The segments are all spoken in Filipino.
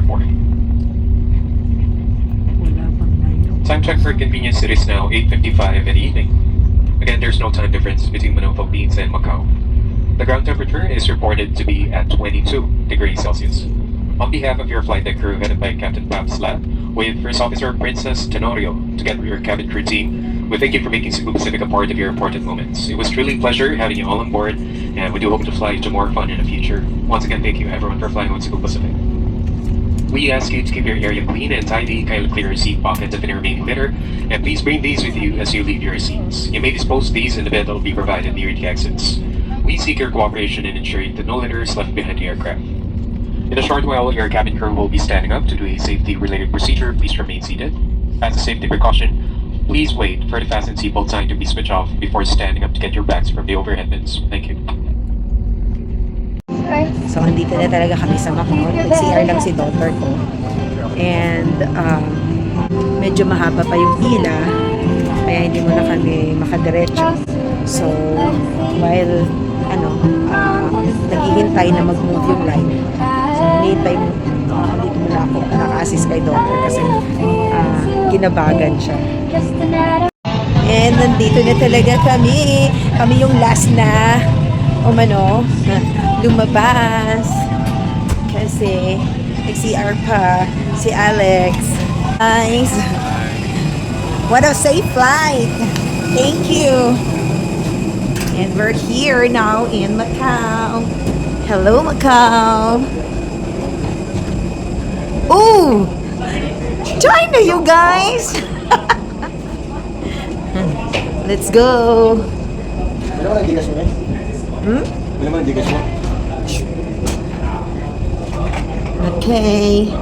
airport. Wala pang line. Time check for convenience, it is now 8:55 in the evening. Again, there's no time difference between Manila, Philippines and Macau. The ground temperature is reported to be at 22 degrees Celsius. On behalf of your flight deck crew headed by Captain Pam Slat, with First Officer Princess Tenorio, together with your cabin crew team, we thank you for making Cebu Pacific a part of your important moments. It was truly a pleasure having you all on board, and we do hope to fly to more fun in the future. Once again, thank you everyone for flying with Cebu Pacific. We ask you to keep your area clean and tidy, kindly clear your seat pockets of any remaining litter, and please bring these with you as you leave your seats. You may dispose these in the bin that will be provided near the exits. We seek your cooperation in ensuring that no litter is left behind the aircraft. In a short while, your cabin crew will be standing up to do a safety-related procedure. Please remain seated. As a safety precaution, please wait for the fasten seatbelt sign to be switched off before standing up to get your bags from the overhead bins. Thank you. So, andito na talaga kami sa Macau. Nag-CR lang si daughter ko. And, medyo mahaba pa yung pila. Kaya hindi mo na kami makadiretso. So, while, naghihintay na mag-move yung line, hinihintay mo, dito muna ako naka-assist kay daughter kasi ginabagan siya. And nandito na talaga kami. Kami yung last na lumabas. Kasi nag-CR pa si Alex. Guys, what a safe flight. Thank you. And we're here now in Macau. Hello, Macau. Oh, China, you guys. Let's go. Ano naman ang gigas mo, eh? Ano naman ang gigas mo? Okay.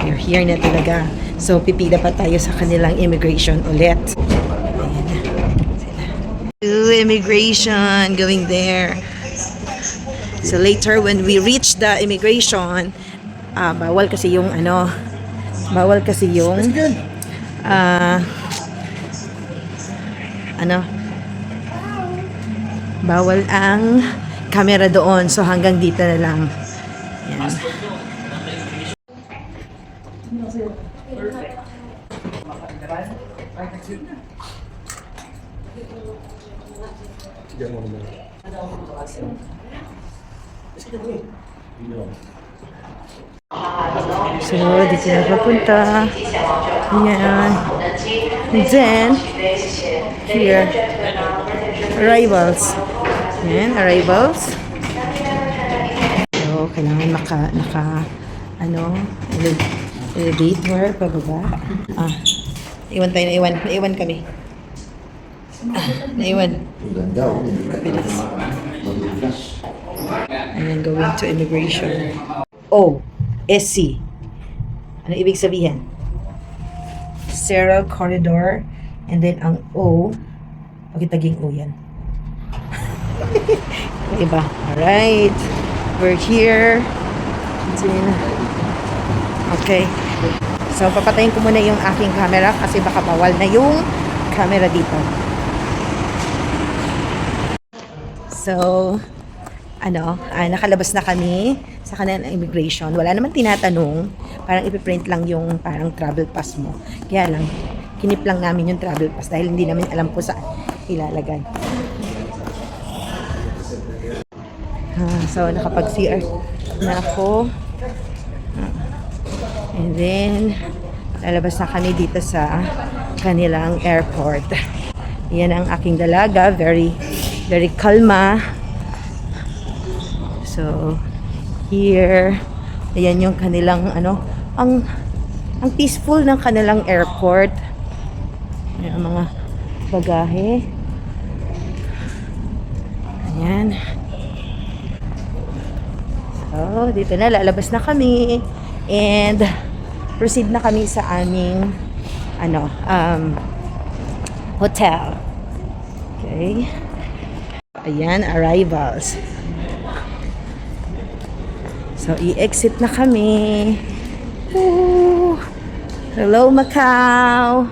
We're here na talaga. So, pipila pa tayo sa kanilang immigration ulit. Immigration, going there. So, later when we reach the immigration, bawal kasi yung bawal ang camera doon. So, hanggang dito na lang. Yan. So, dito na papunta. Yan. And then, here, arrivals. Yan, arrivals. So, kailangan elevator, pababa. Naiwan tayo, naiwan kami. Naiwan. And then going to immigration. O, SC. Ano ibig sabihin? Sterile corridor. And then ang O, bakit naging O yan? Diba? Alright. We're here. Okay. So, papatayin ko muna yung aking camera kasi baka bawal na yung camera dito. So, nakalabas na kami sa kanilang immigration. Wala naman tinatanong. Parang ipiprint lang yung parang travel pass mo. Kaya lang, kinip lang namin yung travel pass dahil hindi namin alam kung saan ilalagay. So, nakapag-CR na ako. And then, lalabas na kami dito sa kanilang airport. Yan ang aking dalaga. Very, very kalma. So, here, ayan yung kanilang, ang peaceful ng kanilang airport. Ayan ang mga bagahe. Ayan. So, dito na, lalabas na kami. And, proceed na kami sa aming, hotel. Okay. Ayan, arrivals. So, i-exit na kami. Woo! Hello, Macau!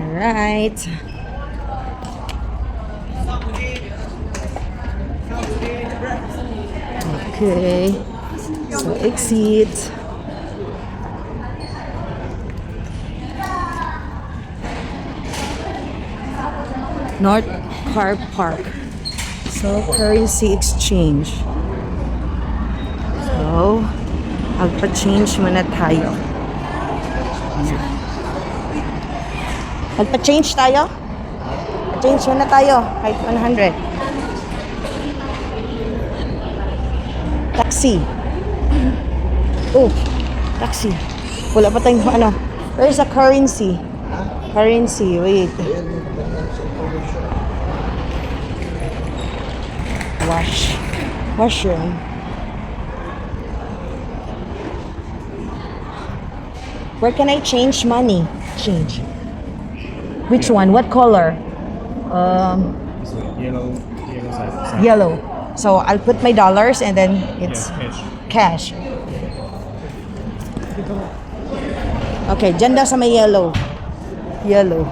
Alright. Okay. So, exit. North Car Park. So, currency exchange. So, magpa-change muna tayo. Magpa-change tayo? Change muna tayo. Kahit 100. Taxi. Oh, taxi. Wala pa tayong ano. Where's the currency? Currency, wait. Washroom. Where can I change money? Change. Which one? What color? Yellow side. Yellow. So I'll put my dollars and then it's cash. Okay, dyan daw sa may yellow. Yellow.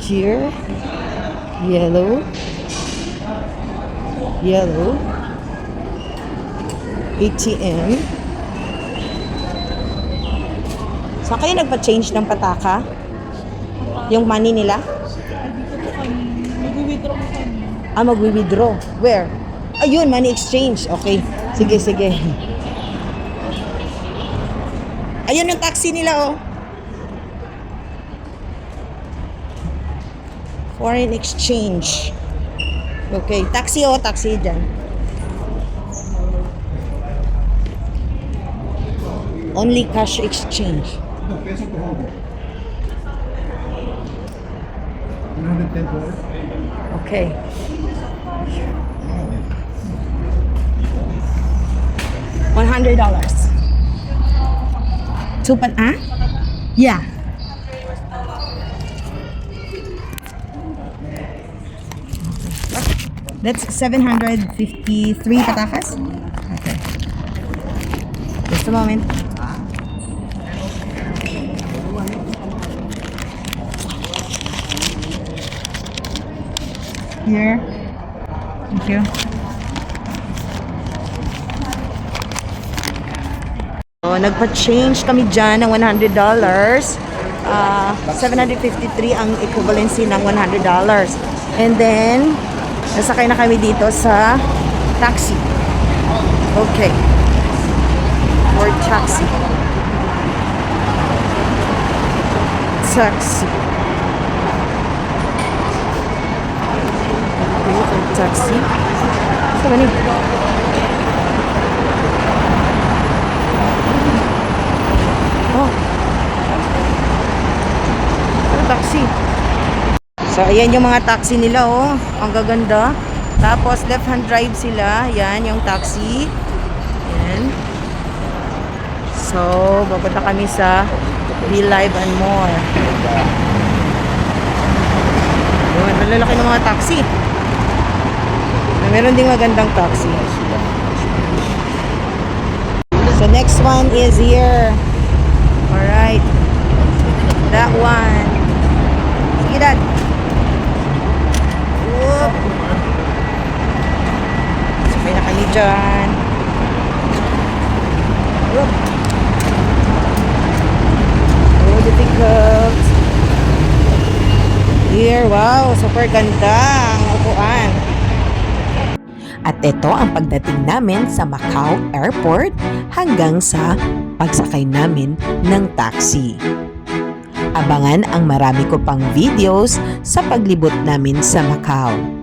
Here. Yellow. ATM. Saan kayo nagpa-change ng pataka? Yung money nila? Magwi-withdraw. Where? Ayun, money exchange. Okay. Sige. Ayun yung taxi nila, oh. Foreign exchange. Okay. Taxi dyan. Only cash exchange. No, peso to hold. 110 po. Okay. $100. Yeah. That's 753 patakas? Okay. Just a moment. Here. Thank you. So, nagpa-change kami dyan ng $100. 753 ang equivalency ng $100. And then, nasakay na kami dito sa taxi. Okay. For taxi. Taxi. Taxi. So many. Oh. Ano taxi? So ayan yung mga taxi nila, oh. Ang gaganda. Tapos left hand drive sila. Yan yung taxi. Yan. So bababa kami sa Be Live and More. Yun, malalaki ng mga taxi. Meron ding magandang taxi. So next one is here. Alright. That one. Sige, Dad. Whoop. Sakay na kami dyan. Whoop. So difficult. Here, wow. Super ganda ang upuan. At ito ang pagdating namin sa Macau Airport hanggang sa pagsakay namin ng taxi. Abangan ang marami ko pang videos sa paglibot namin sa Macau.